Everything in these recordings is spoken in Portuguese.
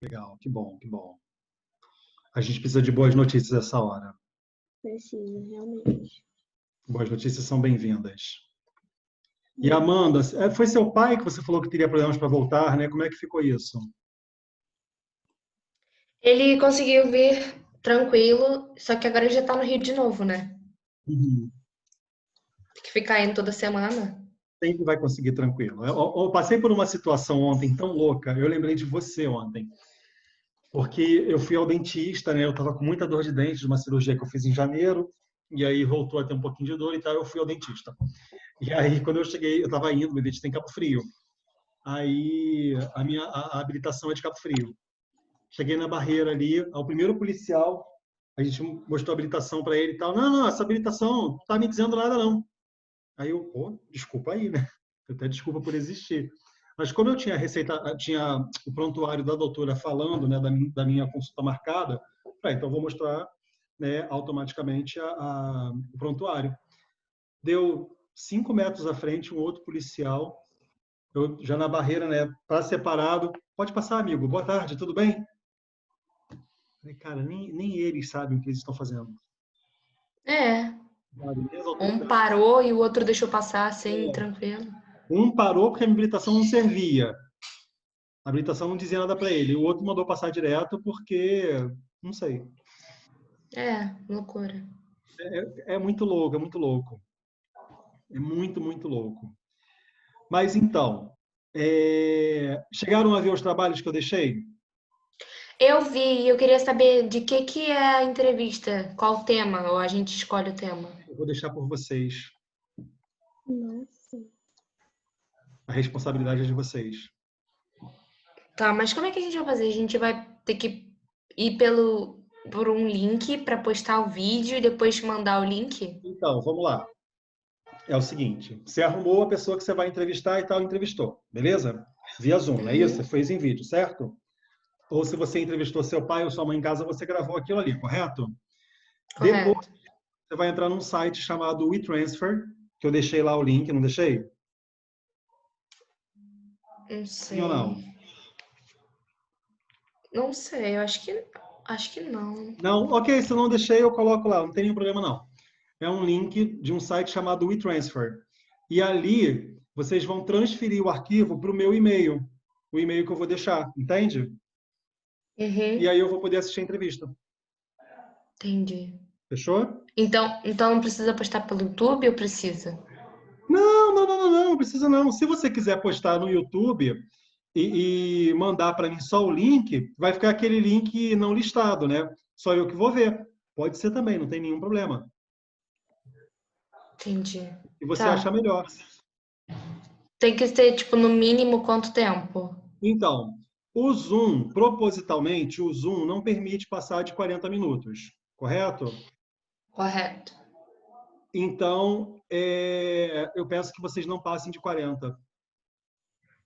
Legal, que bom, que bom. A gente precisa de boas notícias essa hora. Precisa, realmente. Boas notícias são bem-vindas. E Amanda, foi seu pai que você falou que teria problemas para voltar, né? Como é que ficou isso? Ele conseguiu vir tranquilo, só que agora ele já tá no Rio de novo, né? Uhum. Tem que ficar indo toda semana. Sempre vai conseguir tranquilo. Eu passei por uma situação ontem tão louca, eu lembrei de você ontem. Porque eu fui ao dentista, né? Eu estava com muita dor de dente de uma cirurgia que eu fiz em janeiro, e aí voltou a ter um pouquinho de dor e tal, eu fui ao dentista. E aí, quando eu cheguei, eu estava indo, meu dentista tem Cabo Frio. Aí, a habilitação é de Cabo Frio. Cheguei na barreira ali, ao primeiro policial, a gente mostrou a habilitação para ele e tal. Não, não, essa habilitação não tá me dizendo nada, não. Aí eu, pô, desculpa aí, né? Até desculpa por existir. Mas como eu tinha a receita, tinha o prontuário da doutora falando, né, da minha consulta marcada, então vou mostrar, né, automaticamente o prontuário. Deu 5 metros à frente um outro policial, eu já na barreira, né, para separado. Pode passar, amigo. Boa tarde, tudo bem? Falei, cara, nem eles sabem o que eles estão fazendo. É. Sabe? Nem as Um autoridades. parou e o outro deixou passar assim, tranquilo. Um parou porque a habilitação não servia. A habilitação não dizia nada para ele. O outro mandou passar direto porque, não sei. É, loucura. É muito louco, é muito louco. É muito, muito louco. Mas então, chegaram a ver os trabalhos que eu deixei? Eu vi, eu queria saber de que é a entrevista, qual o tema, ou a gente escolhe o tema. Eu vou deixar por vocês. Nossa. A responsabilidade é de vocês. Tá, mas como é que a gente vai fazer? A gente vai ter que ir por um link para postar o vídeo e depois mandar o link? Então, vamos lá. É o seguinte, você arrumou a pessoa que você vai entrevistar e tal, entrevistou, beleza? Via Zoom, não é isso? Você fez em vídeo, certo? Ou se você entrevistou seu pai ou sua mãe em casa, você gravou aquilo ali, correto? Depois, Correto. você vai entrar num site chamado WeTransfer, que eu deixei lá o link, não deixei? Não Sim ou não? sei. Não sei, eu acho que não. Não? Ok, se eu não deixei, eu coloco lá, não tem nenhum problema não. É um link de um site chamado WeTransfer. E ali, vocês vão transferir o arquivo para o meu e-mail, o e-mail que eu vou deixar, entende? E Uhum, aí eu vou poder assistir a entrevista. entendi. Fechou? Então não precisa postar pelo YouTube ou precisa? Não, não, não, não, não precisa não. Se você quiser postar no YouTube e mandar para mim só o link, vai ficar aquele link não listado, né? Só eu que vou ver. Pode ser também, não tem nenhum problema. Entendi. E você acha Tá. melhor. Tem que ser, tipo, no mínimo quanto tempo? Então, o Zoom, propositalmente, o Zoom não permite passar de 40 minutos, correto? Correto. Então, eu peço que vocês não passem de 40.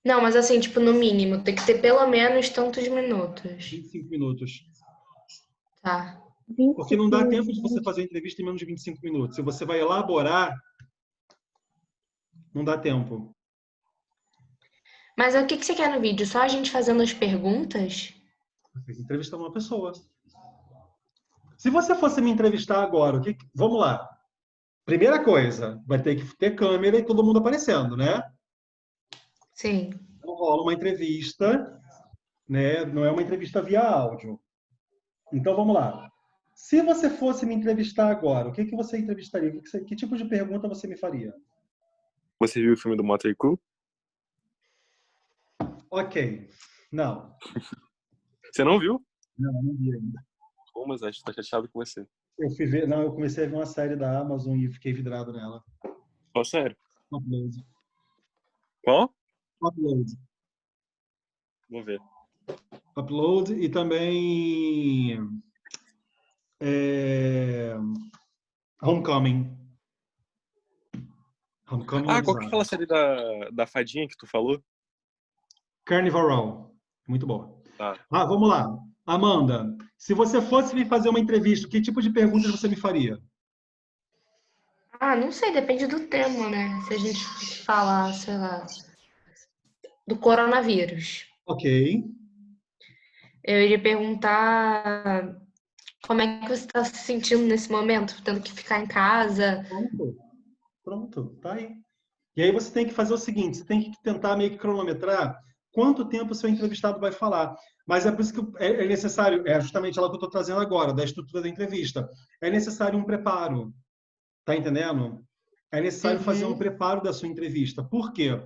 Não, mas assim, tipo, no mínimo, tem que ter pelo menos tantos minutos. 25 minutos. Tá. Porque não 25 dá tempo de minutos. você fazer a entrevista em menos de 25 minutos. Se você vai elaborar, não dá tempo. Mas o que você quer no vídeo? Só a gente fazendo as perguntas? Vocês entrevistam uma pessoa. Se você fosse me entrevistar agora, vamos lá. Primeira coisa, vai ter que ter câmera e todo mundo aparecendo, né? Sim. Não rola uma entrevista, né? Não é uma entrevista via áudio. Então vamos lá. Se você fosse me entrevistar agora, o que você entrevistaria? Que tipo de pergunta você me faria? Você viu o filme do Motley Crue? Ok. Não. Você não viu? Não vi ainda. Pô, mas acho que tá chateado com você. Eu comecei a ver uma série da Amazon e fiquei vidrado nela. Ó, sério. Upload. Qual? Upload. Vou ver. Upload e também Homecoming. Homecoming é Ah, qual que é bizarro. aquela série da fadinha que tu falou? Carnival Row. Muito boa. Tá. Vamos lá. Amanda, se você fosse me fazer uma entrevista, que tipo de perguntas você me faria? Ah, não sei, depende do tema, né? Se a gente falar, sei lá, do coronavírus. Ok. Eu iria perguntar como é que você está se sentindo nesse momento, tendo que ficar em casa. Pronto, pronto, tá aí. E aí você tem que fazer o seguinte, você tem que tentar meio que cronometrar quanto tempo o seu entrevistado vai falar. Mas é por isso que é necessário, é justamente ela que eu estou trazendo agora, da estrutura da entrevista. É necessário um preparo, tá entendendo? É necessário fazer um Uhum. preparo da sua entrevista. Por quê?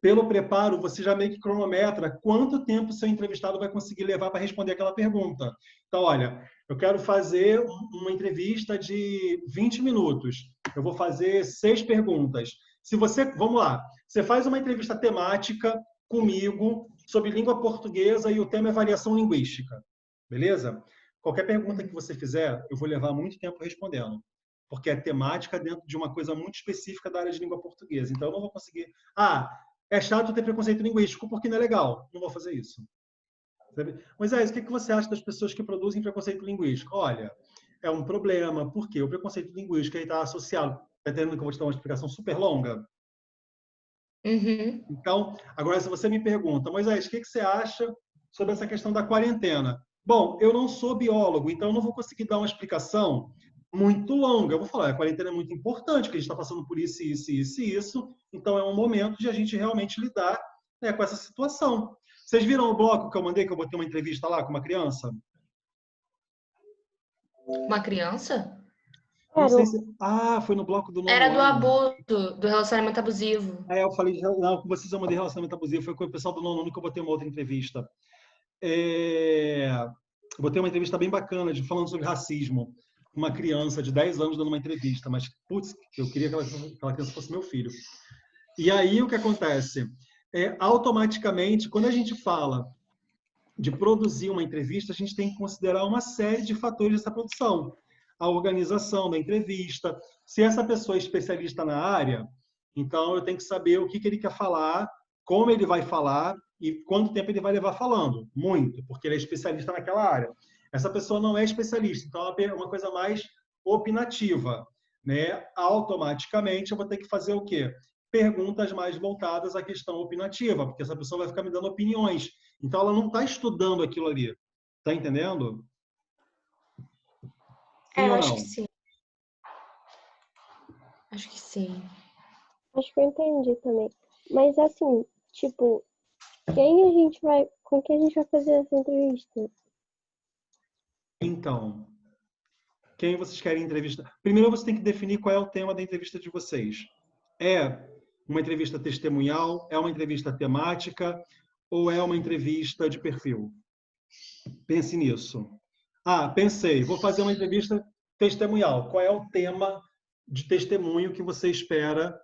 Pelo preparo, você já meio que cronometra quanto tempo o seu entrevistado vai conseguir levar para responder aquela pergunta. Então, olha, eu quero fazer uma entrevista de 20 minutos. Eu vou fazer 6 perguntas. Se você, vamos lá, você faz uma entrevista temática comigo sobre língua portuguesa e o tema é variação linguística. Beleza? Qualquer pergunta que você fizer, eu vou levar muito tempo respondendo. Porque é temática dentro de uma coisa muito específica da área de língua portuguesa. Então, eu não vou conseguir. Ah, é chato ter preconceito linguístico porque não é legal. Não vou fazer isso. Sabe? Mas o que você acha das pessoas que produzem preconceito linguístico? Olha, é um problema, porque o preconceito linguístico está associado. Está entendendo que eu vou te dar uma explicação super longa? Uhum. Então, agora, se você me pergunta, Moisés, o que você acha sobre essa questão da quarentena? Bom, eu não sou biólogo, então eu não vou conseguir dar uma explicação muito longa. Eu vou falar, a quarentena é muito importante, porque a gente está passando por isso, isso, isso e isso. Então, é um momento de a gente realmente lidar, né, com essa situação. Vocês viram o bloco que eu mandei, que eu botei uma entrevista lá com uma criança? Uma criança? Não Era sei se... Ah, foi no bloco do Era nono do ano. abuso, do relacionamento abusivo. Eu falei, não, com vocês eu mandei relacionamento abusivo, foi com o pessoal do nono ano que eu botei uma outra entrevista. Eu botei uma entrevista bem bacana, falando sobre racismo. Uma criança de 10 anos dando uma entrevista, mas, putz, eu queria que aquela criança fosse meu filho. E aí, o que acontece? Automaticamente, quando a gente fala de produzir uma entrevista, a gente tem que considerar uma série de fatores dessa produção. A organização da entrevista. Se essa pessoa é especialista na área, então eu tenho que saber o que ele quer falar, como ele vai falar e quanto tempo ele vai levar falando. Muito, porque ele é especialista naquela área. Essa pessoa não é especialista, então é uma coisa mais opinativa. Né? Automaticamente eu vou ter que fazer o quê? Perguntas mais voltadas à questão opinativa, porque essa pessoa vai ficar me dando opiniões. Então, ela não está estudando aquilo ali. Está entendendo? Sim Eu ou acho que não? sim. Acho que sim. Acho que eu entendi também. Mas assim, tipo, com quem a gente vai fazer essa entrevista? Então, quem vocês querem entrevistar? Primeiro, você tem que definir qual é o tema da entrevista de vocês. É uma entrevista testemunhal? É uma entrevista temática? Ou é uma entrevista de perfil? Pense nisso. Ah, pensei, vou fazer uma entrevista testemunhal. Qual é o tema de testemunho que você espera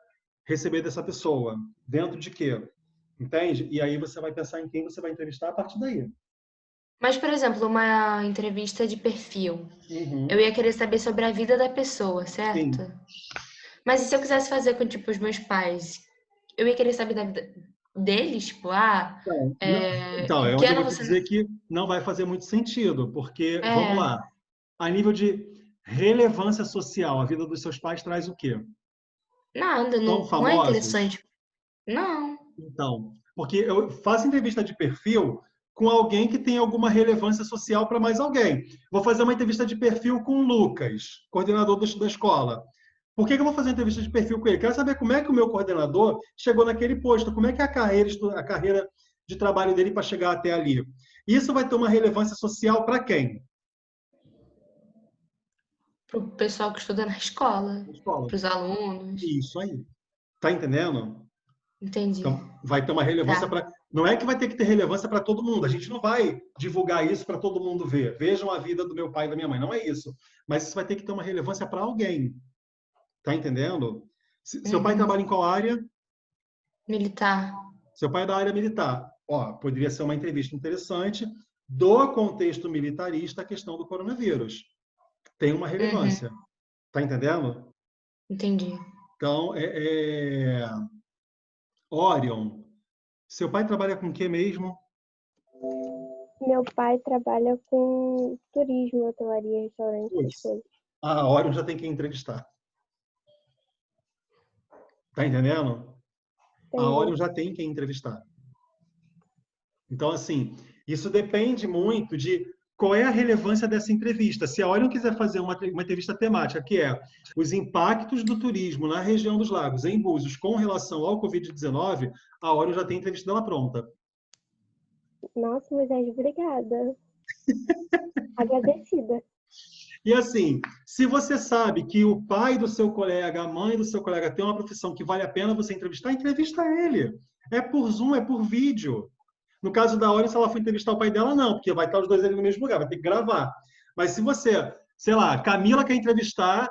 receber dessa pessoa? Dentro de quê? Entende? E aí você vai pensar em quem você vai entrevistar a partir daí. Mas, por exemplo, uma entrevista de perfil. Eu Uhum. ia querer saber sobre a vida da pessoa, certo? Sim. Mas e se eu quisesse fazer com, tipo, os meus pais? Eu ia querer saber da vida deles, tipo, Então, é em que onde eu ano vou te você... dizer que não vai fazer muito sentido, porque, vamos É, lá, a nível de relevância social, a vida dos seus pais traz o quê? nada, São não é famosos? interessante. Não. Então, porque eu faço entrevista de perfil com alguém que tem alguma relevância social para mais alguém. Vou fazer uma entrevista de perfil com o Lucas, coordenador da escola. Por que eu vou fazer uma entrevista de perfil com ele? Quero saber como é que o meu coordenador chegou naquele posto, como é que é a carreira de trabalho dele para chegar até ali. Isso vai ter uma relevância social para quem? Pro pessoal que estuda na escola, Na escola. pros alunos. Isso aí. Tá entendendo? Entendi. Então, vai ter uma relevância Tá. para. Não é que vai ter que ter relevância para todo mundo. A gente não vai divulgar isso para todo mundo ver. Vejam a vida do meu pai e da minha mãe. Não é isso. Mas isso vai ter que ter uma relevância para alguém. Tá entendendo? Seu pai Uhum. trabalha em qual área? Militar. Seu pai é da área militar. Ó, poderia ser uma entrevista interessante do contexto militarista a questão do coronavírus. Tem uma Uhum. relevância. Tá entendendo? Entendi. Então, Orion, seu pai trabalha com o que mesmo? Meu pai trabalha com turismo, hotelaria, restaurante, essas Putz, coisas. a Orion já tem que entrevistar. Tá entendendo? A Entendi. Orion já tem quem entrevistar. Então, assim, Isso depende muito de qual é a relevância dessa entrevista. Se a Orion quiser fazer uma entrevista temática, que é os impactos do turismo na região dos lagos, em Búzios, com relação ao Covid-19, a Orion já tem a entrevista dela pronta. Nossa, Moisés, obrigada. Agradecida. E assim, se você sabe que o pai do seu colega, a mãe do seu colega tem uma profissão que vale a pena você entrevistar, entrevista ele. É por Zoom, é por vídeo. No caso da Orion, se ela for entrevistar o pai dela, não, porque vai estar os dois ali no mesmo lugar, vai ter que gravar. Mas se você, sei lá, Camila quer entrevistar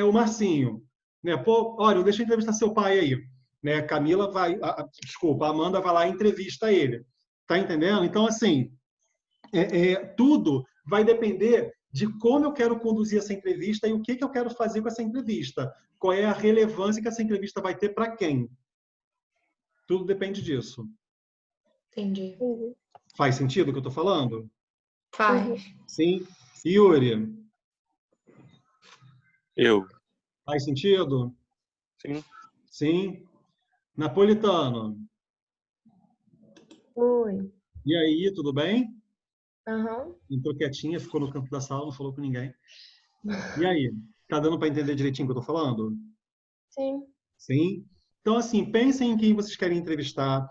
o Marcinho, né? Pô, Orion, deixa eu entrevistar seu pai aí. Né? Camila vai, desculpa, a Amanda vai lá e entrevista ele. Tá entendendo? Então, assim, tudo vai depender de como eu quero conduzir essa entrevista e o que eu quero fazer com essa entrevista. Qual é a relevância que essa entrevista vai ter para quem? Tudo depende disso. Entendi. Faz sentido o que eu estou falando? Faz. Sim. Yuri, Eu. faz sentido? Sim. Sim. Napolitano. Oi. E aí, tudo bem? Aham. Entrou quietinha, ficou no canto da sala, não falou com ninguém. E aí? Tá dando para entender direitinho o que eu estou falando? Sim. Sim. Então, assim, pensem em quem vocês querem entrevistar.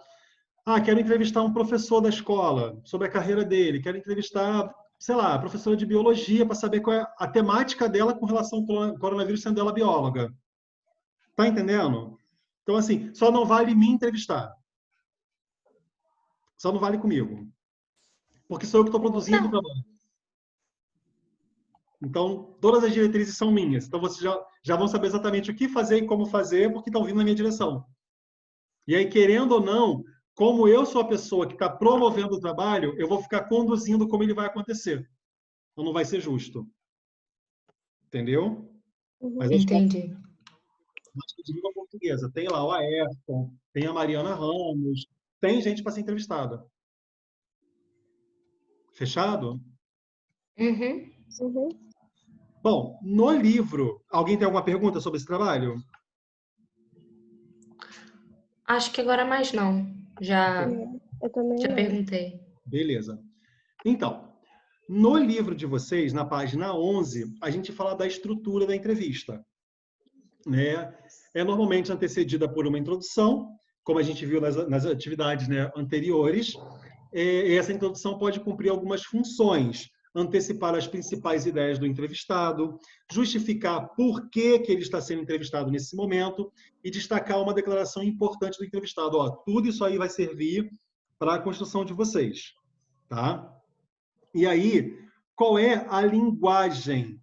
Ah, quero entrevistar um professor da escola sobre a carreira dele. Quero entrevistar, sei lá, a professora de biologia para saber qual é a temática dela com relação ao coronavírus, sendo ela bióloga. Tá entendendo? Então, assim, só não vale me entrevistar. Só não vale comigo. Porque sou eu que estou produzindo o trabalho. Então, todas as diretrizes são minhas. Então, vocês já vão saber exatamente o que fazer e como fazer, porque estão vindo na minha direção. E aí, querendo ou não, como eu sou a pessoa que está promovendo o trabalho, eu vou ficar conduzindo como ele vai acontecer. Então, não vai ser justo. Entendeu? Mas acho que Entendi. de língua portuguesa. Tem lá o Ayrton, tem a Mariana Ramos, tem gente para ser entrevistada. Fechado? Uhum. Uhum. Bom, no livro, alguém tem alguma pergunta sobre esse trabalho? Acho que agora mais não. Já Eu também não. perguntei. Beleza. Então, no livro de vocês, na página 11, a gente fala da estrutura da entrevista. Né? É normalmente antecedida por uma introdução, como a gente viu nas atividades, né, anteriores. Essa introdução pode cumprir algumas funções: antecipar as principais ideias do entrevistado, justificar por que ele está sendo entrevistado nesse momento e destacar uma declaração importante do entrevistado. Ó, tudo isso aí vai servir para a construção de vocês. Tá? E aí, qual é a linguagem?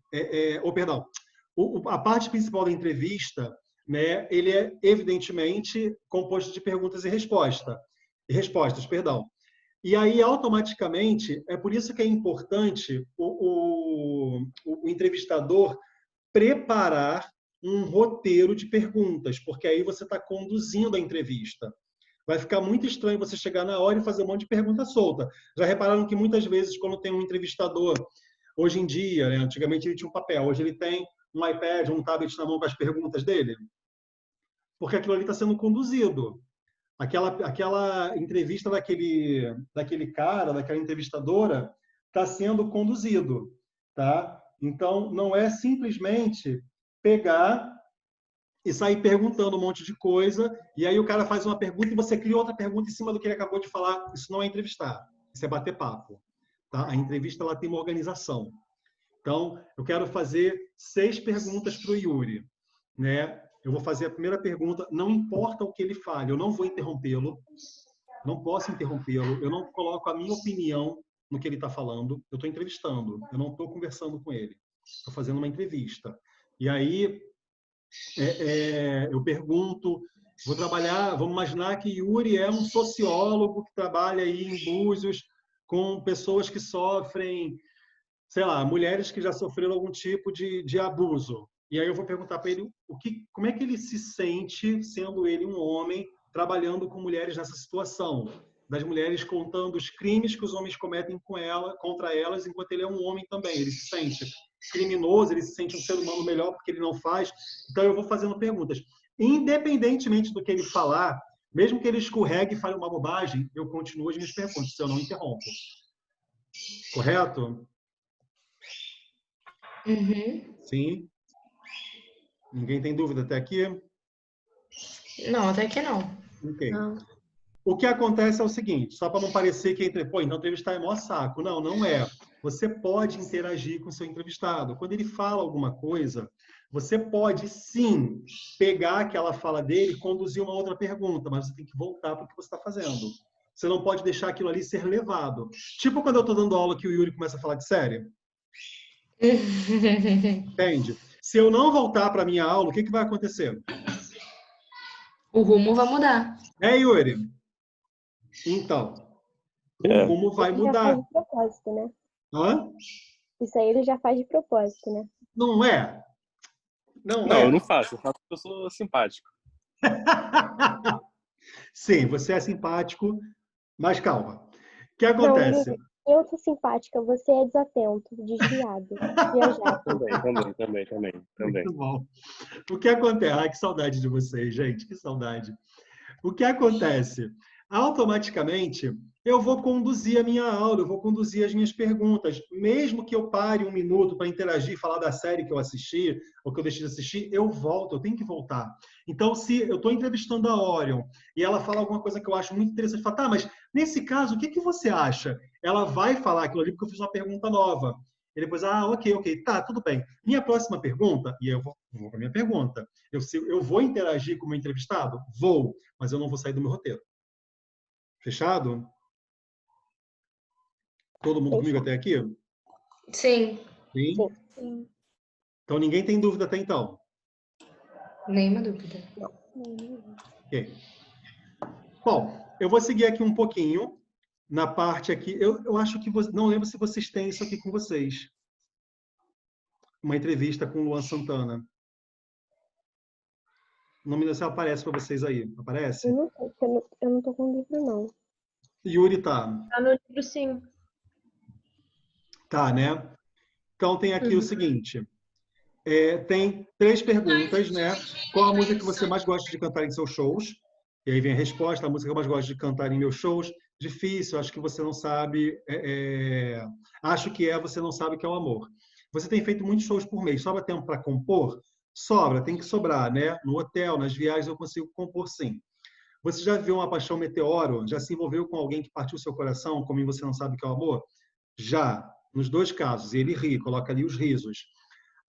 Perdão. A parte principal da entrevista, né, ele é evidentemente composto de perguntas e respostas, perdão. E aí, automaticamente, é por isso que é importante o entrevistador preparar um roteiro de perguntas, porque aí você está conduzindo a entrevista. Vai ficar muito estranho você chegar na hora e fazer um monte de pergunta solta. Já repararam que muitas vezes, quando tem um entrevistador, hoje em dia, né, antigamente ele tinha um papel, hoje ele tem um iPad, um tablet na mão com as perguntas dele? Porque aquilo ali está sendo conduzido. Aquela entrevista daquele cara, daquela entrevistadora, está sendo conduzido. Tá? Então, não é simplesmente pegar e sair perguntando um monte de coisa, e aí o cara faz uma pergunta e você cria outra pergunta em cima do que ele acabou de falar. Isso não é entrevistar, isso é bater papo. Tá? A entrevista ela tem uma organização. Então, eu quero fazer 6 perguntas para o Yuri. Né? Eu vou fazer a primeira pergunta, não importa o que ele fale, eu não vou interrompê-lo, não posso interrompê-lo, eu não coloco a minha opinião no que ele está falando, eu estou entrevistando, eu não estou conversando com ele, estou fazendo uma entrevista. E aí, eu pergunto, vamos imaginar que Yuri é um sociólogo que trabalha aí em Búzios com pessoas que sofrem, sei lá, mulheres que já sofreram algum tipo de abuso. E aí eu vou perguntar para ele como é que ele se sente, sendo ele um homem, trabalhando com mulheres nessa situação. Das mulheres contando os crimes que os homens cometem contra elas, enquanto ele é um homem também. Ele se sente criminoso, ele se sente um ser humano melhor porque ele não faz. Então eu vou fazendo perguntas. Independentemente do que ele falar, Mesmo que ele escorregue e fale uma bobagem, eu continuo as minhas perguntas, se eu não interrompo. Correto? Uhum. Sim. Ninguém tem dúvida até aqui? Não, até que não. Ok. Não. O que acontece é o seguinte, só para não parecer que então entrevistar é maior saco. Não, não é. Você pode interagir com o seu entrevistado. Quando ele fala alguma coisa, você pode, sim, pegar aquela fala dele e conduzir uma outra pergunta, mas você tem que voltar para o que você está fazendo. Você não pode deixar aquilo ali ser levado. Tipo quando eu estou dando aula que o Yuri começa a falar de série. Entende? Se eu não voltar para a minha aula, o que vai acontecer? O rumo vai mudar. Yuri? Então, o rumo vai Ele já faz mudar. de propósito, né? Hã? Isso aí ele já faz de propósito, né? Não é? Não Não, é? eu não faço. Eu faço porque eu sou simpático. Sim, você é simpático, mas calma. O que Não, acontece? Yuri, eu sou simpática, você é desatento, desviado, viajado. Também. Muito bom. O que acontece? Ai, que saudade de vocês, gente, que saudade. O que acontece? Automaticamente, eu vou conduzir a minha aula, eu vou conduzir as minhas perguntas. Mesmo que eu pare um minuto para interagir, falar da série que eu assisti, ou que eu deixei de assistir, eu volto, eu tenho que voltar. Então, se eu estou entrevistando a Orion e ela fala alguma coisa que eu acho muito interessante, fala, tá, mas nesse caso, o que você acha? Ela vai falar aquilo ali porque eu fiz uma pergunta nova. E depois, ok, tá, tudo bem. Minha próxima pergunta, e eu vou para a minha pergunta. Eu vou interagir com o meu entrevistado? Vou, mas eu não vou sair do meu roteiro. Fechado? Todo mundo comigo até aqui? Sim, Sim? Sim. Então ninguém tem dúvida até então. nenhuma dúvida. Ok. Bom, eu vou seguir aqui um pouquinho na parte aqui. Eu acho que não lembro se vocês têm isso aqui com vocês. Uma entrevista com o Luan Santana. O nome desse aparece para vocês aí. Aparece? Eu não sei, porque eu não tô com livro, não. Yuri tá. Tá no livro, sim. Tá, né? Então tem aqui o Uhum. seguinte. Tem 3 perguntas, né? Qual a música que você mais gosta de cantar em seus shows? E aí vem a resposta, a música que eu mais gosto de cantar em meus shows. Difícil, acho que você não sabe. Acho que você não sabe o que é o amor. Você tem feito muitos shows por mês. Sobra tempo para compor? Sobra, tem que sobrar, né? No hotel, nas viagens, eu consigo compor sim. Você já viu uma paixão meteoro? Já se envolveu com alguém que partiu seu coração, como em Você Não Sabe o que é o amor? Já, nos 2 casos. Ele ri, coloca ali os risos.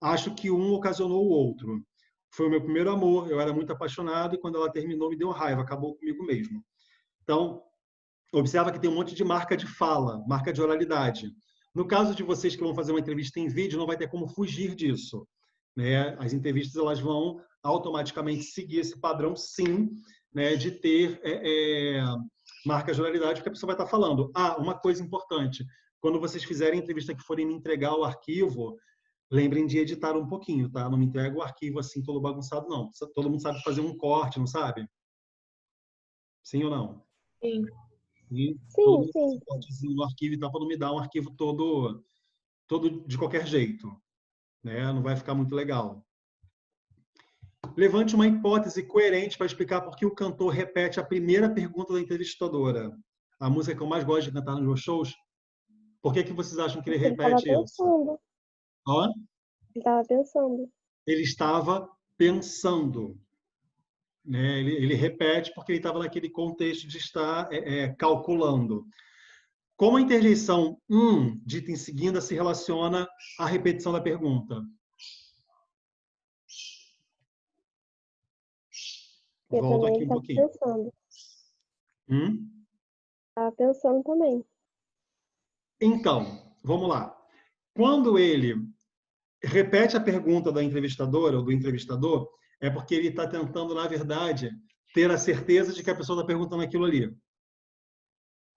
Acho que um ocasionou o outro. Foi o meu primeiro amor, eu era muito apaixonado e quando ela terminou me deu raiva, acabou comigo mesmo. Então, observa que tem um monte de marca de fala, marca de oralidade. No caso de vocês que vão fazer uma entrevista em vídeo, não vai ter como fugir disso, né? As entrevistas elas vão automaticamente seguir esse padrão, sim, né, de ter marcas de oralidade, porque a pessoa vai estar falando. Uma coisa importante, quando vocês fizerem entrevista que forem me entregar o arquivo, lembrem de editar um pouquinho, tá? Não me entrega o arquivo assim todo bagunçado, não. Todo mundo sabe fazer um corte, não sabe? Sim ou não? Sim. E todo Sim, mundo faz um sim. cortezinho no arquivo e tal, para não me dar um arquivo todo de qualquer jeito, né? Não vai ficar muito legal. Levante uma hipótese coerente para explicar por que o cantor repete a primeira pergunta da entrevistadora. A música que eu mais gosto de cantar nos meus shows. Por que vocês acham que ele Ele tava repete isso? pensando. Ó, Ele tava pensando. ele estava pensando. Né? Ele repete porque ele estava naquele contexto de estar calculando. Como a interjeição dita em seguida, se relaciona à repetição da pergunta? Porque Volto também aqui ele um tava pouquinho. pensando. Hum? Tava pensando também. Então, vamos lá. Quando ele repete a pergunta da entrevistadora ou do entrevistador, é porque ele está tentando, na verdade, ter a certeza de que a pessoa está perguntando aquilo ali.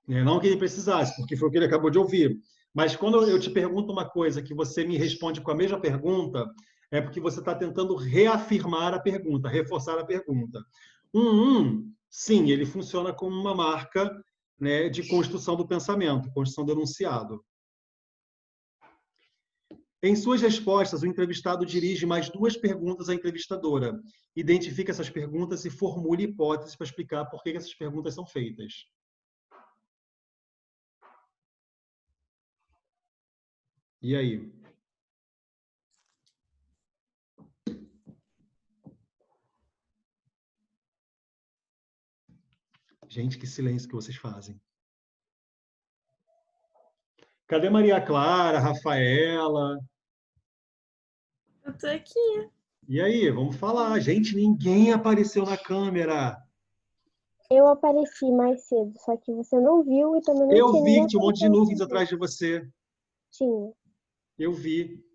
Não que ele precisasse, porque foi o que ele acabou de ouvir. Mas quando eu te pergunto uma coisa que você me responde com a mesma pergunta, é porque você está tentando reafirmar a pergunta, reforçar a pergunta. Sim, ele funciona como uma marca, né, de construção do pensamento, construção do enunciado. Em suas respostas, o entrevistado dirige mais 2 perguntas à entrevistadora. Identifique essas perguntas e formule hipóteses para explicar por que essas perguntas são feitas. E aí? Gente, que silêncio que vocês fazem. Cadê Maria Clara, Rafaela? Eu tô aqui. E aí, vamos falar. Gente, ninguém apareceu na câmera. Eu apareci mais cedo, só que você não viu e também não Eu tinha vi ninguém que tinha um monte de aparecendo nuvens comigo. atrás de você. Tinha. Eu vi.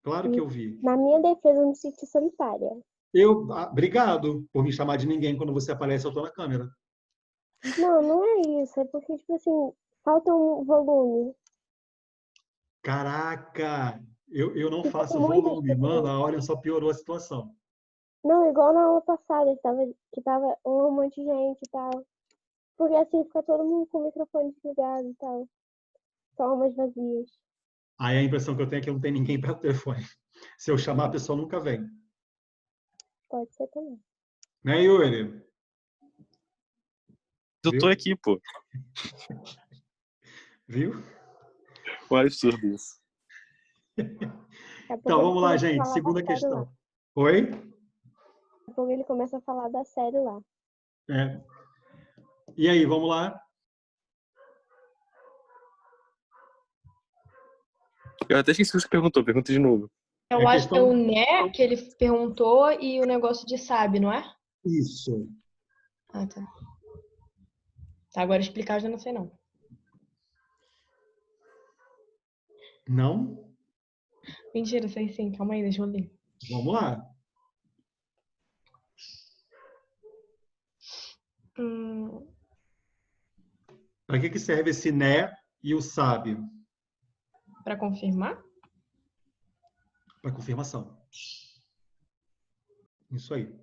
Claro que eu vi. Na minha defesa, eu me senti solitária. Obrigado por me chamar de ninguém quando você aparece, eu tô na câmera. Não, não é isso. É porque, tipo assim, falta um volume. Caraca! Eu não Ficou faço com muitas volume, mano. pessoas. A hora só piorou a situação. Não, igual na aula passada, que tava um monte de gente e tal. Porque assim, fica todo mundo com o microfone desligado e tal. Só umas vazias. Aí a impressão que eu tenho é que não tem ninguém perto do telefone. Se eu chamar, a pessoa nunca vem. Pode ser também. Né, Yuri? Eu tô aqui, pô. Viu? Um absurdo isso. Daqui a pouco Então, ele vamos lá, começa a gente. falar da Segunda série lá. questão. Oi? Daqui a pouco ele começa a falar da série lá. É. E aí, vamos lá? Eu até esqueci o que você perguntou. Pergunta de novo. Eu A acho que é questão- o né que ele perguntou e o negócio de sabe, não é? Isso. Ah, tá. Tá, agora explicar eu já não sei não. Não? Mentira, sei sim. Calma aí, deixa eu ler. Vamos lá. Hum, Para que serve esse né e o sabe? pra confirmar? Para confirmação. Isso aí.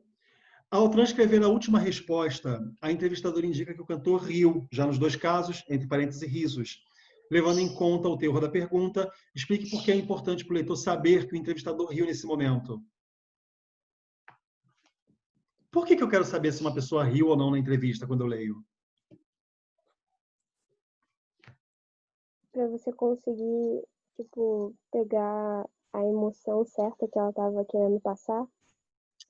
Ao transcrever a última resposta, a entrevistadora indica que o cantor riu, já nos 2 casos, entre parênteses, risos. Levando em conta o teor da pergunta, explique por que é importante para o leitor saber que o entrevistador riu nesse momento. Por que eu quero saber se uma pessoa riu ou não na entrevista quando eu leio? Pra você conseguir, tipo, pegar a emoção certa que ela tava querendo passar.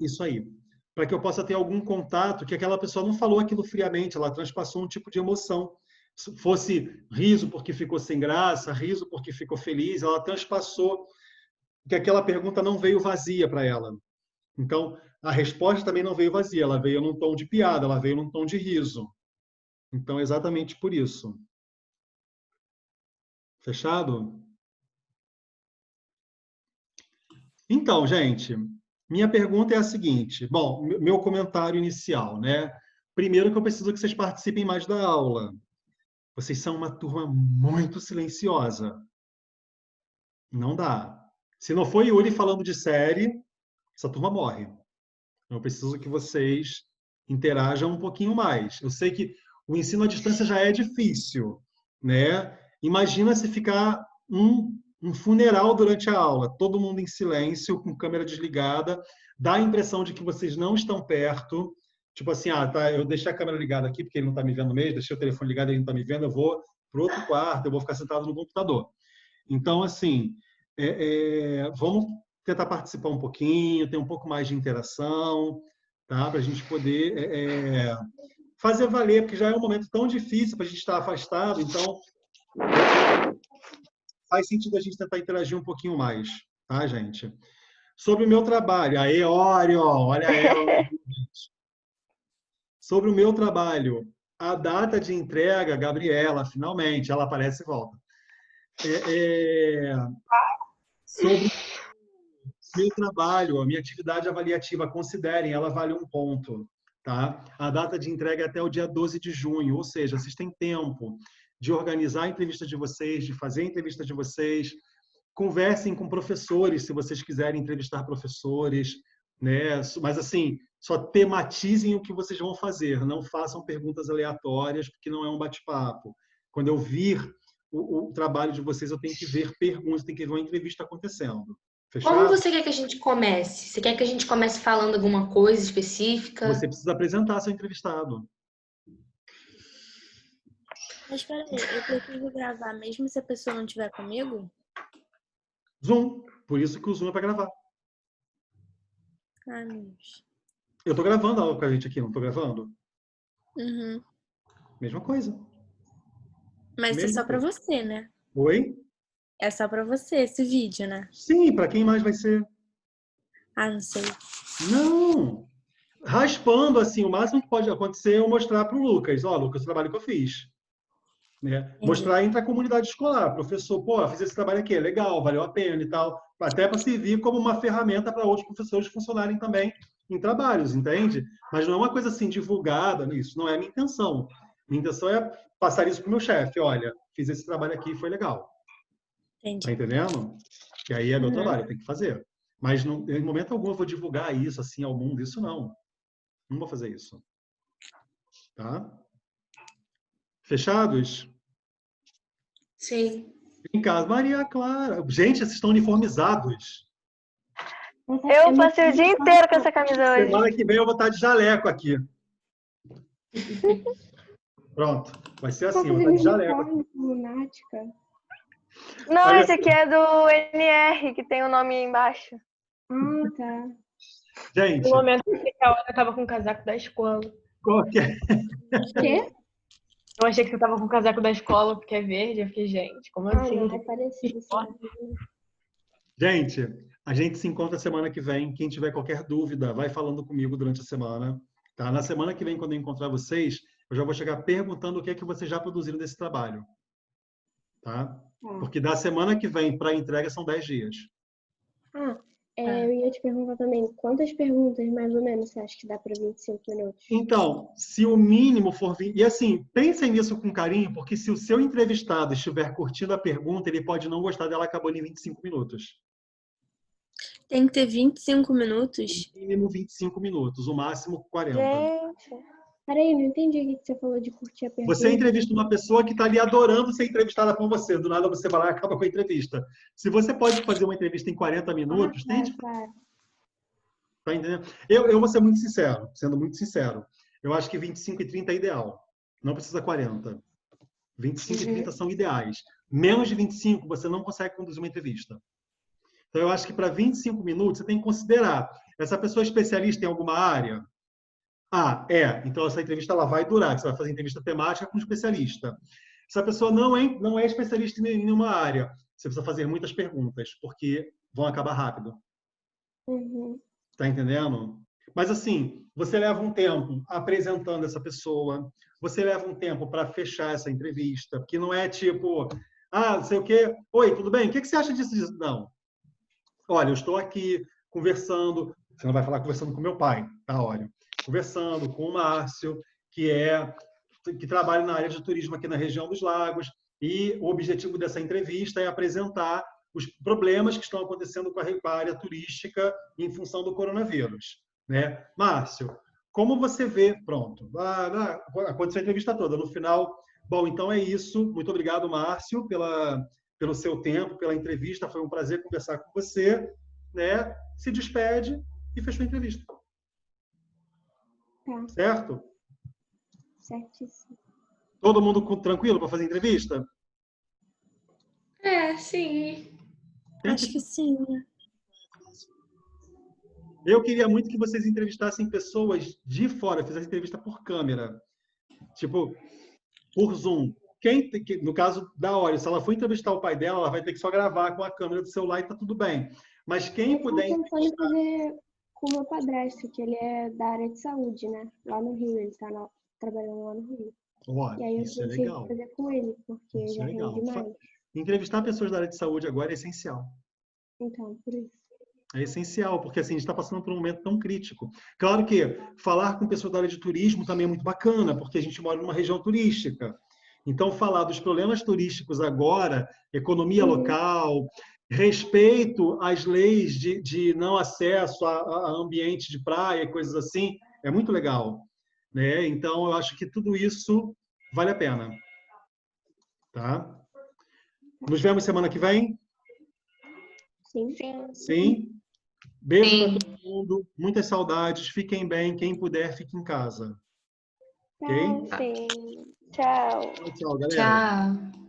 Isso aí. Para que eu possa ter algum contato que aquela pessoa não falou aquilo friamente, ela transpassou um tipo de emoção. Se fosse riso porque ficou sem graça, riso porque ficou feliz, ela transpassou que aquela pergunta não veio vazia para ela. Então, a resposta também não veio vazia, ela veio num tom de piada, ela veio num tom de riso. Então, exatamente por isso. Fechado? Então, gente, minha pergunta é a seguinte. Bom, meu comentário inicial, né? Primeiro que eu preciso que vocês participem mais da aula. Vocês são uma turma muito silenciosa. Não dá. Se não for Yuri falando de série, essa turma morre. Eu preciso que vocês interajam um pouquinho mais. Eu sei que o ensino à distância já é difícil, né? Imagina se ficar um funeral durante a aula, todo mundo em silêncio, com câmera desligada, dá a impressão de que vocês não estão perto. Tipo assim, tá, eu deixei a câmera ligada aqui porque ele não está me vendo mesmo, deixei o telefone ligado, ele não está me vendo, eu vou para outro quarto, eu vou ficar sentado no computador. Então, assim, vamos tentar participar um pouquinho, ter um pouco mais de interação, tá? Para a gente poder fazer valer, porque já é um momento tão difícil para a gente estar afastado, então faz sentido a gente tentar interagir um pouquinho mais, tá, gente? Sobre o meu trabalho, aí, Orion, olha ela. Sobre o meu trabalho, a data de entrega, Gabriela, finalmente, ela aparece e volta. Sobre o meu trabalho, a minha atividade avaliativa, considerem, ela vale 1 ponto. Tá? A data de entrega é até o dia 12 de junho, ou seja, vocês têm tempo de organizar a entrevista de vocês, de fazer a entrevista de vocês, conversem com professores, se vocês quiserem entrevistar professores, né? Mas assim, só tematizem o que vocês vão fazer, não façam perguntas aleatórias, porque não é um bate-papo. Quando eu vir o trabalho de vocês, eu tenho que ver perguntas, tenho que ver uma entrevista acontecendo. Como Fechado? você quer que a gente comece? Você quer que a gente comece falando alguma coisa específica? Você precisa apresentar seu entrevistado. Mas peraí, eu preciso gravar mesmo se a pessoa não estiver comigo? Zoom. Por isso que o Zoom é para gravar. Ah, meu Deus. Eu tô gravando a aula com a gente aqui, não tô gravando? Uhum. Mesma coisa. Mas isso é Mesma só pra coisa. você, né? Oi? É só pra você esse vídeo, né? Sim, para quem mais vai ser? Ah, não sei. Não! Raspando, assim, o máximo que pode acontecer é eu mostrar para o Lucas. Ó, Lucas, o trabalho que eu fiz. Né? Entendi. Mostrar entre a comunidade escolar. Professor, pô, fiz esse trabalho aqui, é legal, valeu a pena e tal. Até para servir como uma ferramenta para outros professores funcionarem também em trabalhos, entende? Mas não é uma coisa assim divulgada, isso não é a minha intenção. Minha intenção é passar isso para o meu chefe. Olha, fiz esse trabalho aqui, foi legal. Tá Entendi. entendendo? E aí é meu Uhum. trabalho, tem que fazer. Mas não, em momento algum eu vou divulgar isso assim ao mundo, isso não. Não vou fazer isso. Tá? Fechados? Sim. Em casa, Maria Clara. Gente, vocês estão uniformizados. É Eu passei o dia inteiro com essa camisa hoje. Semana que vem eu vou estar de jaleco aqui. Pronto. Vai ser assim, eu vou estar de jaleco aqui. Lunática. Não, Olha esse aqui é do NR, que tem o nome embaixo. Ah, tá. Gente, No momento que a hora eu tava com o casaco da escola. qual que é? Quê? Eu achei que você tava com o casaco da escola porque é verde. Eu fiquei, gente, como Ah, assim? não, é parecido. Gente, a gente se encontra semana que vem. Quem tiver qualquer dúvida, vai falando comigo durante a semana. Tá? Na semana que vem, quando eu encontrar vocês, eu já vou chegar perguntando o que é que vocês já produziram desse trabalho. Tá? Porque da semana que vem para a entrega são 10 dias. Eu ia te perguntar também, quantas perguntas, mais ou menos, você acha que dá para 25 minutos? Então, se o mínimo for 20... E assim, pensem nisso com carinho, porque se o seu entrevistado estiver curtindo a pergunta, ele pode não gostar dela acabando em 25 minutos. Tem que ter 25 minutos? No mínimo 25 minutos, o máximo 40. Gente. Peraí, não entendi o que você falou de curtir a pergunta. Você entrevista uma pessoa que está ali adorando ser entrevistada por você. Do nada você vai lá e acaba com a entrevista. Se você pode fazer uma entrevista em 40 minutos, tente. Claro. Tá entendendo? Eu vou ser muito sincero, sendo muito sincero. Eu acho que 25 e 30 é ideal. Não precisa 40. 25 e 30 são ideais. Menos de 25, você não consegue conduzir uma entrevista. Então, eu acho que para 25 minutos, você tem que considerar. Essa pessoa é especialista em alguma área? Ah, é. Então, essa entrevista ela vai durar. Você vai fazer entrevista temática com um especialista. Se a pessoa não é especialista em nenhuma área, você precisa fazer muitas perguntas, porque vão acabar rápido. Tá entendendo? Mas, assim, você leva um tempo apresentando essa pessoa, você leva um tempo para fechar essa entrevista, porque não é tipo, não sei o quê. Oi, tudo bem? O que você acha disso? Não. Olha, eu estou aqui conversando, você não vai falar conversando com meu pai, tá? Olha, conversando com o Márcio, que trabalha na área de turismo aqui na região dos Lagos, e o objetivo dessa entrevista é apresentar os problemas que estão acontecendo com a área turística em função do coronavírus, né? Márcio, como você vê? Pronto, aconteceu a entrevista toda. No final, bom, então é isso. Muito obrigado, Márcio, pelo seu tempo, pela entrevista. Foi um prazer conversar com você, né? Se despede e fechou a entrevista. Tá. Certo? Certíssimo. Todo mundo tranquilo para fazer entrevista? Sim. Acho que sim, né? Eu queria muito que vocês entrevistassem pessoas de fora, fizessem entrevista por câmera. Tipo, por Zoom. No caso da Ori, se ela for entrevistar o pai dela, ela vai ter que só gravar com a câmera do celular e tá tudo bem. Mas quem puder... Eu estou pensando em fazer com o meu padrasto, que ele é da área de saúde, né? Lá no Rio, ele está trabalhando lá no Rio. Ó, E aí eu isso é pensei em legal. fazer com ele, porque Isso já é legal. rende mais. Entrevistar pessoas da área de saúde agora é essencial. Então, por isso. É essencial, porque assim, a gente está passando por um momento tão crítico. Claro que falar com pessoas da área de turismo também é muito bacana, porque a gente mora numa região turística. Então, falar dos problemas turísticos agora, economia local, respeito às leis de não acesso a ambiente de praia, coisas assim, é muito legal, né? Então, eu acho que tudo isso vale a pena. Tá? Nos vemos semana que vem? Sim. Sim. Sim? Beijo Sim. para todo mundo. Muitas saudades. Fiquem bem. Quem puder, fique em casa. Ok? Sim. Tchau. Tchau, galera. Tchau.